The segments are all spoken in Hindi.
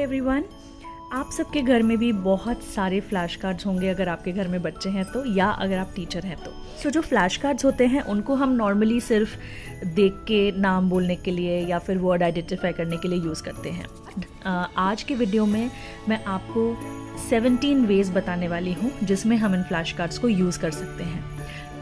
एवरीवन, आप सबके घर में भी बहुत सारे फ्लैश कार्ड्स होंगे अगर आपके घर में बच्चे हैं तो, या अगर आप टीचर हैं तो। सो जो फ्लैश कार्ड्स होते हैं उनको हम नॉर्मली सिर्फ देख के नाम बोलने के लिए या फिर वर्ड आइडेंटिफाई करने के लिए यूज़ करते हैं। आज के वीडियो में मैं आपको 17 वेज बताने वाली हूँ जिसमें हम इन फ्लैश कार्ड्स को यूज़ कर सकते हैं।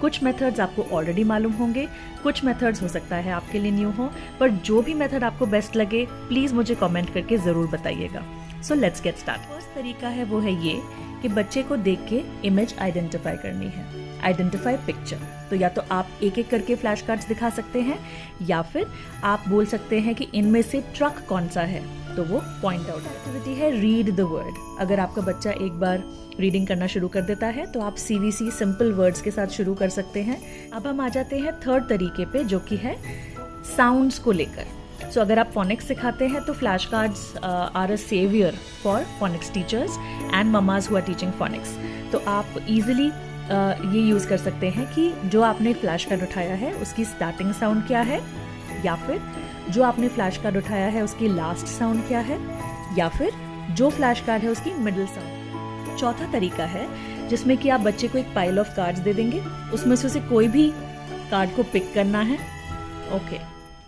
कुछ मेथड्स आपको ऑलरेडी मालूम होंगे, कुछ मेथड्स हो सकता है आपके लिए न्यू हो, पर जो भी मेथड आपको बेस्ट लगे प्लीज़ मुझे कमेंट करके ज़रूर बताइएगा। So let's get start. First तरीका है वो है ये कि बच्चे को देख के इमेज आइडेंटिफाई करनी है, आइडेंटिफाई पिक्चर। तो या तो आप एक एक करके फ्लैश कार्ड्स दिखा सकते हैं या फिर आप बोल सकते हैं कि इनमें से ट्रक कौन सा है, तो वो पॉइंट आउट एक्टिविटी है रीड द वर्ड। अगर आपका बच्चा एक बार रीडिंग करना शुरू कर देता है तो आप CVC सिंपल वर्ड्स के साथ शुरू कर सकते हैं। अब हम आ जाते हैं थर्ड तरीके पे जो कि है साउंड्स को लेकर। सो अगर आप फोनिक्स सिखाते हैं तो flash cards are a saviour for phonics teachers and mamas who are teaching phonics. तो आप इजीली ये यूज़ कर सकते हैं कि जो आपने फ्लैश कार्ड उठाया है उसकी स्टार्टिंग साउंड क्या है, या फिर जो आपने फ्लैश कार्ड उठाया है उसकी लास्ट साउंड क्या है, या फिर जो फ्लैश कार्ड है उसकी मिडिल साउंड। चौथा तरीका है जिसमें कि आप बच्चे को एक पाइल ऑफ कार्ड्स दे देंगे, उसमें से कोई भी कार्ड को पिक करना है, ओके,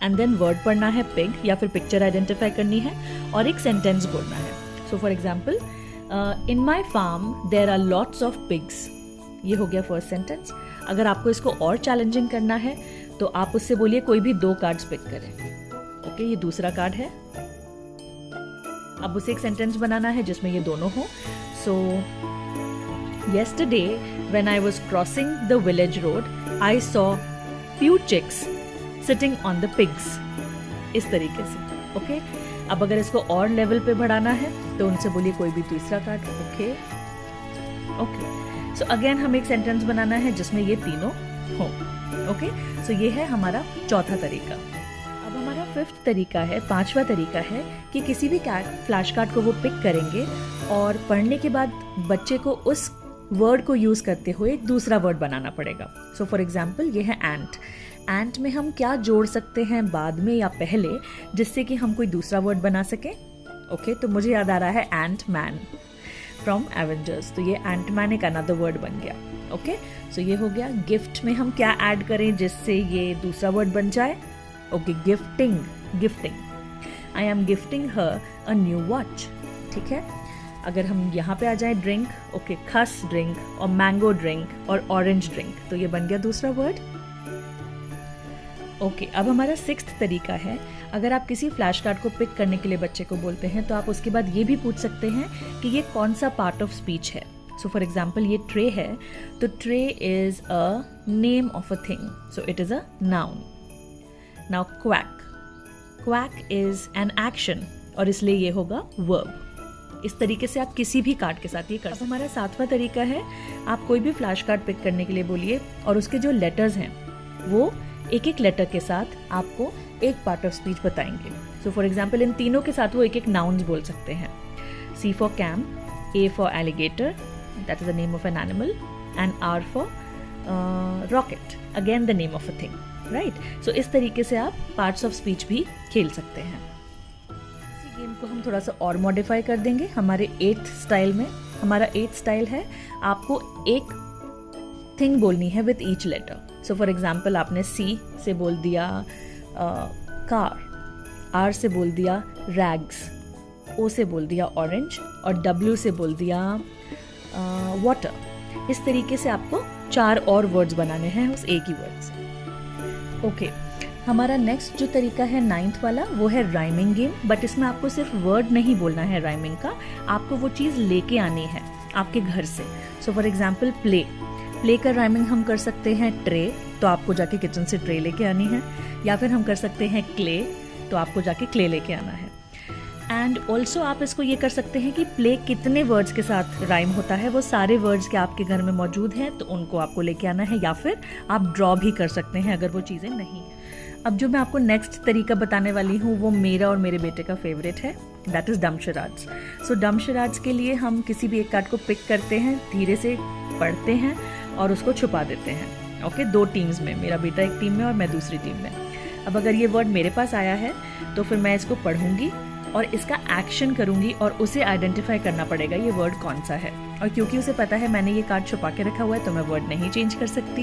एंड देन वर्ड पढ़ना है पिग, या फिर पिक्चर आइडेंटिफाई करनी है और एक सेंटेंस बोलना है। So for example, in my farm there are lots of pigs. ये हो गया फर्स्ट सेंटेंस। अगर आपको इसको और चैलेंजिंग करना है तो आप उससे बोलिए कोई भी 2 कार्ड्स पिक करें। ओके, ये दूसरा कार्ड है। अब उसे एक सेंटेंस बनाना है जिसमें ये दोनों हो। सो yesterday when I was crossing the village road I saw few chicks sitting on the pigs। इस तरीके से। ओके, अब अगर इसको और लेवल पे बढ़ाना है तो उनसे बोलिए कोई भी दूसरा card. Okay okay, so again हमें एक सेंटेंस बनाना है जिसमें ये तीनों हो। ओके, सो ये है हमारा चौथा तरीका। अब हमारा फिफ्थ तरीका है, पांचवा तरीका है कि किसी भी फ्लैश कार्ड को वो पिक करेंगे और पढ़ने के बाद बच्चे को उस वर्ड को यूज करते हुए एक दूसरा वर्ड बनाना पड़ेगा। सो फॉर एग्जाम्पल ये है एंट। एंट में हम क्या जोड़ सकते हैं बाद में या पहले जिससे कि हम कोई दूसरा वर्ड बना सके। ओके, तो मुझे याद आ रहा है एंट मैन फ्रॉम एवेंजर्स, तो ये एंट मैन एक अनदर वर्ड बन गया। ओके, सो ये हो गया। गिफ्ट में हम क्या ऐड करें जिससे ये दूसरा वर्ड बन जाए। Okay, gifting, gifting, I am gifting her a new watch. ठीक है, अगर हम यहाँ पे आ जाए ड्रिंक, ओके, खस ड्रिंक और मैंगो ड्रिंक और ऑरेंज ड्रिंक, तो ये बन गया दूसरा वर्ड। ओके, अब हमारा सिक्स्थ तरीका है, अगर आप किसी फ्लैश कार्ड को पिक करने के लिए बच्चे को बोलते हैं तो आप उसके बाद ये भी पूछ सकते हैं कि ये कौन सा पार्ट ऑफ स्पीच है। सो फॉर एग्जाम्पल ये ट्रे है, तो tray is a name of a thing, so it is a noun. Now quack, quack is an action और इसलिए ये होगा वर्ब। इस तरीके से आप किसी भी कार्ड के साथ ये कर सकते हैं। हमारा सातवां तरीका है, आप कोई भी फ्लैश कार्ड पिक करने के लिए बोलिए और उसके जो लेटर्स हैं वो एक एक लेटर के साथ आपको एक पार्ट ऑफ स्पीच बताएंगे। सो फॉर एग्जाम्पल इन तीनों के साथ वो एक एक नाउन्स बोल सकते हैं। C for cam, A for alligator, that is the name of an animal, and R for rocket, again the name of a thing, right. So इस तरीके से आप पार्ट्स ऑफ स्पीच भी खेल सकते हैं। इसी गेम को हम थोड़ा सा और मॉडिफाई कर देंगे हमारे 8th स्टाइल में। हमारा 8th स्टाइल है, आपको एक थिंग बोलनी है with each letter. So for example आपने C से बोल दिया कार, R से बोल दिया रैग्स, O से बोल दिया ऑरेंज और W से बोल दिया वाटर। इस तरीके से आपको 4 और वर्ड्स बनाने हैं उस एक ही वर्ड से। ओके, हमारा नेक्स्ट जो तरीका है 9th वाला वो है राइमिंग गेम, बट इसमें आपको सिर्फ वर्ड नहीं बोलना है राइमिंग का, आपको वो चीज़ लेके आनी है आपके घर से। सो फॉर एग्जाम्पल प्ले, प्ले का राइमिंग हम कर सकते हैं ट्रे, तो आपको जाके किचन से ट्रे लेके आनी है, या फिर हम कर सकते हैं क्ले, तो आपको जाके क्ले लेके आना है। एंड ऑल्सो आप इसको ये कर सकते हैं कि प्ले कितने वर्ड्स के साथ राइम होता है, वो सारे वर्ड्स के आपके घर में मौजूद हैं तो उनको आपको लेके आना है, या फिर आप ड्रॉ भी कर सकते हैं अगर वो चीज़ें नहीं हैं। अब जो मैं आपको नेक्स्ट तरीका बताने वाली हूँ वो मेरा और मेरे बेटे का फेवरेट है, दैट इज़ डम शराड्स। सो डम शराड्स के लिए हम किसी भी एक कार्ड को पिक करते हैं, धीरे से पढ़ते हैं और उसको छुपा देते हैं। ओके, 2 टीम्स में, मेरा बेटा एक टीम में और मैं दूसरी टीम में। अब अगर ये वर्ड मेरे पास आया है तो फिर मैं इसको पढ़ूंगी और इसका एक्शन करूँगी और उसे आइडेंटिफाई करना पड़ेगा ये वर्ड कौन सा है। और क्योंकि उसे पता है मैंने ये कार्ड छुपा के रखा हुआ है तो मैं वर्ड नहीं चेंज कर सकती।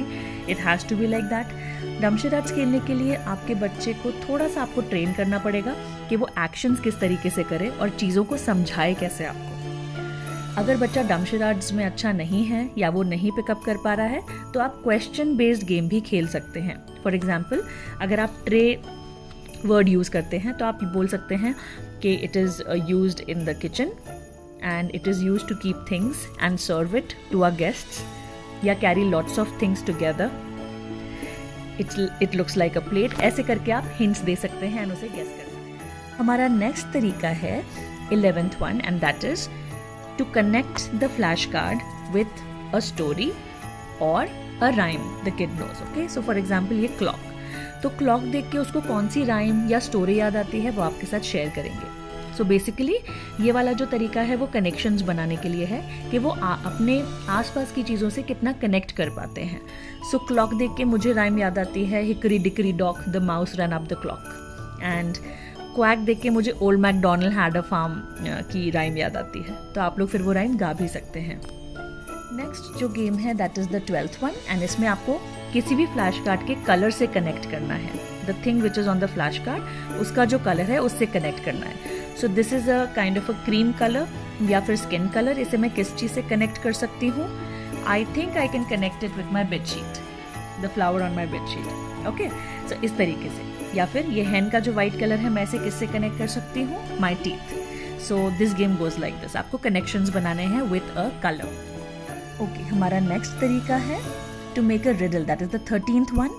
It has to be like that. डमशराड्स खेलने के लिए आपके बच्चे को थोड़ा सा आपको ट्रेन करना पड़ेगा कि वो एक्शंस किस तरीके से करे और चीज़ों को समझाए कैसे आपको। अगर बच्चा डमशराड्स में अच्छा नहीं है या वो नहीं पिकअप कर पा रहा है तो आप क्वेश्चन बेस्ड गेम भी खेल सकते हैं। फॉर एग्जाम्पल, अगर आप ट्रे वर्ड यूज़ करते हैं तो आप बोल सकते हैं कि it is used in the kitchen and it is used to keep things and serve it to our guests, या carry lots of things together, it looks like a plate. ऐसे करके आप हिंट्स दे सकते हैं एंड उसे गेस कर सकते हैं। हमारा नेक्स्ट तरीका है 11th one, and that is to connect the flashcard with a story or a rhyme the kid knows. Okay, so for example ये clock, तो clock देख के उसको कौन सी rhyme या story याद आती है वो आपके साथ शेयर करेंगे। So basically ये वाला जो तरीका है वो connections बनाने के लिए है कि वो अपने आसपास की चीज़ों से कितना कनेक्ट कर पाते हैं। So clock देख के मुझे rhyme याद आती है hickory dickory dock the mouse ran up the clock, and quack देख के मुझे old MacDonald had a farm की राइम याद आती है, तो आप लोग फिर वो राइम गा भी सकते हैं। नेक्स्ट जो गेम है that is the 12th one, and इसमें आपको किसी भी फ्लैश कार्ड के कलर से कनेक्ट करना है। The thing which is on the flash card, उसका जो कलर है उससे कनेक्ट करना है। So this is a kind of a cream colour या फिर स्किन कलर। इसे मैं किस चीज़ से कनेक्ट कर सकती हूँ? I think I can connect it with my bedsheet, the flower on my bedsheet. Okay, so इस तरीके से। या फिर ये हैन का जो वाइट कलर है मैं इसे किससे कनेक्ट कर सकती हूँ? My teeth. So this game goes like this. आपको कनेक्शंस बनाने हैं विथ अ कलर। ओके, हमारा नेक्स्ट तरीका है to make a riddle, that is the 13th one,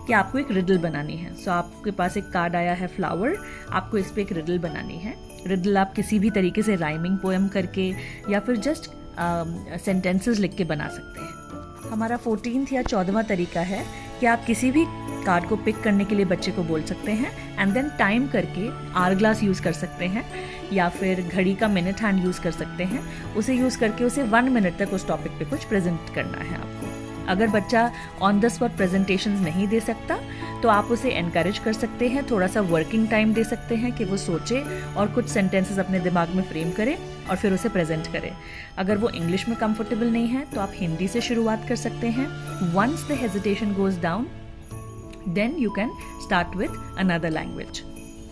कि आपको एक रिडल बनानी है। सो आपके पास एक कार्ड आया है फ्लावर, आपको इस पर एक रिडल बनानी है। रिडल आप किसी भी तरीके से राइमिंग पोएम करके या फिर जस्ट सेंटेंसेस लिख के बना सकते हैं। हमारा 14th या 14वां तरीका है कि आप किसी भी कार्ड को पिक करने के लिए बच्चे को बोल सकते हैं एंड देन टाइम करके आवर ग्लास यूज़ कर सकते हैं या फिर घड़ी का मिनट हैंड यूज़ कर सकते हैं। उसे यूज़ करके उसे 1 मिनट तक उस टॉपिक पे कुछ प्रेजेंट करना है आपको। अगर बच्चा ऑन द स्पॉट प्रेजेंटेशंस नहीं दे सकता तो आप उसे एनकरेज कर सकते हैं, थोड़ा सा वर्किंग टाइम दे सकते हैं कि वो सोचे और कुछ सेंटेंसेस अपने दिमाग में फ्रेम करे और फिर उसे प्रेजेंट करे। अगर वो इंग्लिश में कंफर्टेबल नहीं है तो आप हिंदी से शुरुआत कर सकते हैं। Once the hesitation goes down then you can start with another language.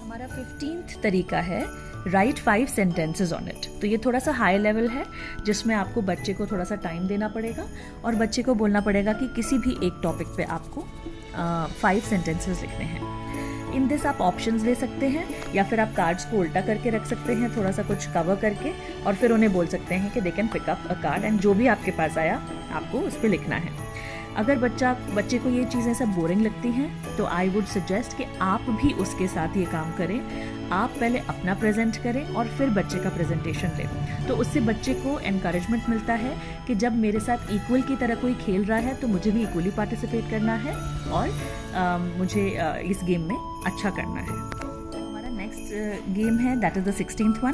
हमारा 15th तरीका है राइट 5 सेंटेंसेज ऑन इट। तो ये थोड़ा सा हाई लेवल है जिसमें आपको बच्चे को थोड़ा सा टाइम देना पड़ेगा और बच्चे को बोलना पड़ेगा कि किसी भी एक टॉपिक पे आपको 5 सेंटेंसेज लिखने हैं। इन दिस आप ऑप्शंस ले सकते हैं या फिर आप कार्ड्स को उल्टा करके रख सकते हैं, थोड़ा सा कुछ कवर करके, और फिर उन्हें बोल सकते हैं कि they can pick up a card and जो भी आपके पास आया आपको उस पर लिखना है। अगर बच्चे को ये चीज़ें सब बोरिंग लगती हैं तो आई वुड सजेस्ट कि आप भी उसके साथ ये काम करें। आप पहले अपना प्रेजेंट करें और फिर बच्चे का प्रेजेंटेशन लें, तो उससे बच्चे को एनकरेजमेंट मिलता है कि जब मेरे साथ इक्वल की तरह कोई खेल रहा है तो मुझे भी इक्वली पार्टिसिपेट करना है और मुझे इस गेम में अच्छा करना है। हमारा नेक्स्ट गेम है that is the 16th one.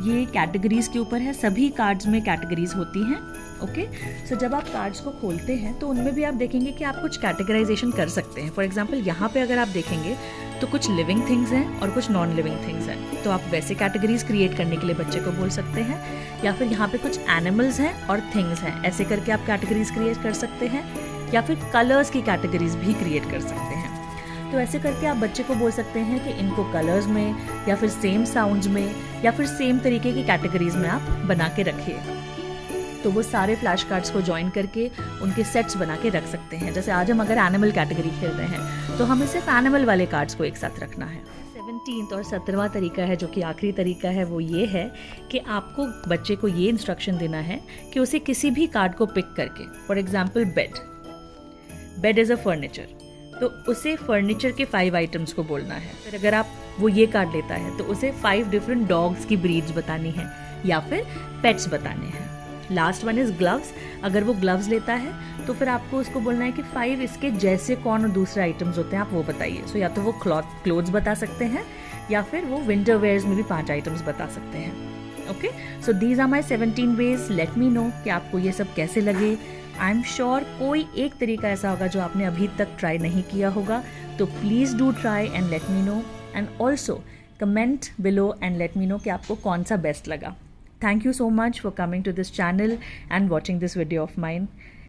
ये कैटेगरीज के ऊपर है, सभी कार्ड्स में कैटेगरीज होती हैं। ओके, सो जब आप कार्ड्स को खोलते हैं तो उनमें भी आप देखेंगे कि आप कुछ कैटेगराइजेशन कर सकते हैं। फॉर एग्जांपल यहाँ पे अगर आप देखेंगे तो कुछ लिविंग थिंग्स हैं और कुछ नॉन लिविंग थिंग्स हैं, तो आप वैसे कैटेगरीज क्रिएट करने के लिए बच्चे को बोल सकते हैं। या फिर यहाँ पे कुछ एनिमल्स हैं और थिंग्स हैं, ऐसे करके आप कैटेगरीज क्रिएट कर सकते हैं। या फिर कलर्स की कैटेगरीज भी क्रिएट कर सकते हैं। तो ऐसे करके आप बच्चे को बोल सकते हैं कि इनको कलर्स में या फिर सेम साउंड्स में या फिर सेम तरीके की कैटेगरीज में आप बना के रखिए। तो वो सारे फ्लैश कार्ड्स को ज्वाइन करके उनके सेट्स बना के रख सकते हैं। जैसे आज हम अगर एनिमल कैटेगरी खेल रहे हैं तो हमें सिर्फ एनिमल वाले कार्ड्स को एक साथ रखना है। 17th और 17वां तरीका है जो कि आखिरी तरीका है, वो ये है कि आपको बच्चे को ये इंस्ट्रक्शन देना है कि उसे किसी भी कार्ड को पिक करके, for example bed is a furniture, तो उसे फर्नीचर के 5 आइटम्स को बोलना है। फिर अगर आप वो ये कार्ड लेता है तो उसे 5 डिफरेंट डॉग्स की ब्रीड्स बतानी है या फिर पेट्स बताने हैं। Last one is gloves. अगर वो ग्लव्स लेता है तो फिर आपको उसको बोलना है कि 5 इसके जैसे कौन और दूसरे आइटम्स होते हैं आप वो बताइए। सो या तो वो क्लोथ्स बता सकते हैं या फिर वो विंटर वेयर्स में भी 5 आइटम्स बता सकते हैं। Okay, so these are my 17 ways. Let me know कि आपको ये सब कैसे लगे। आई एम श्योर कोई एक तरीका ऐसा होगा जो आपने अभी तक ट्राई नहीं किया होगा, तो please do try and let me no. And also comment below and let me know कि आपको कौन सा बेस्ट लगा. Thank you so much for coming to this channel and watching this video of mine.